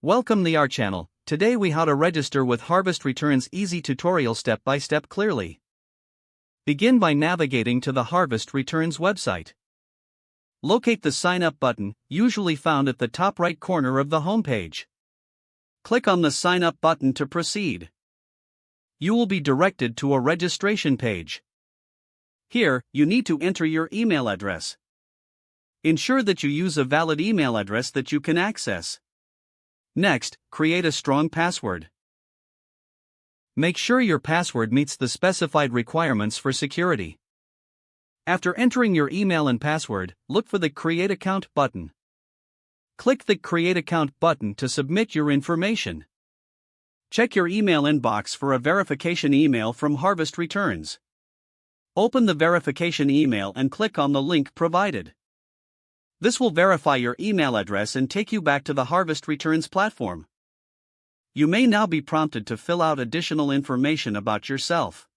Welcome to our channel. Today we how to register with Harvest Returns easy tutorial step by step clearly. Begin by navigating to the Harvest Returns website. Locate the Sign Up button, usually found at the top right corner of the homepage. Click on the Sign Up button to proceed. You will be directed to a registration page. Here, you need to enter your email address. Ensure that you use a valid email address that you can access. Next, create a strong password. Make sure your password meets the specified requirements for security. After entering your email and password, look for the Create Account button. Click the Create Account button to submit your information. Check your email inbox for a verification email from Harvest Returns. Open the verification email and click on the link provided. This will verify your email address and take you back to the Harvest Returns platform. You may now be prompted to fill out additional information about yourself.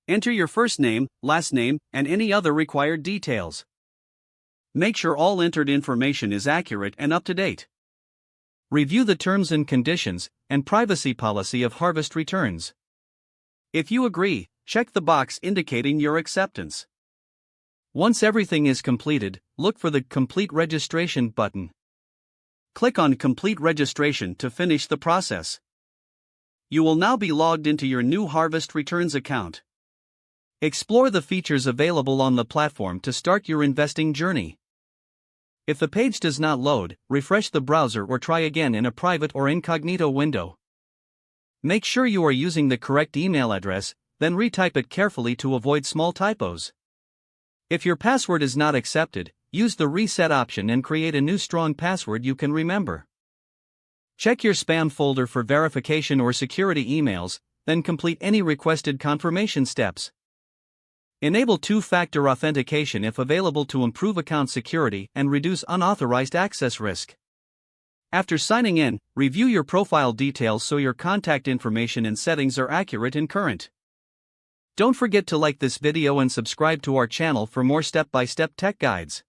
Enter your first name, last name, and any other required details. Make sure all entered information is accurate and up to date. Review the terms and conditions and privacy policy of Harvest Returns. If you agree, check the box indicating your acceptance. Once everything is completed, look for the Complete Registration button. Click on Complete Registration to finish the process. You will now be logged into your new Harvest Returns account. Explore the features available on the platform to start your investing journey. If the page does not load, refresh the browser or try again in a private or incognito window. Make sure you are using the correct email address, then retype it carefully to avoid small typos. If your password is not accepted, use the reset option and create a new strong password you can remember. Check your spam folder for verification or security emails, then complete any requested confirmation steps. Enable two-factor authentication if available to improve account security and reduce unauthorized access risk. After signing in, review your profile details so your contact information and settings are accurate and current. Don't forget to like this video and subscribe to our channel for more step-by-step tech guides.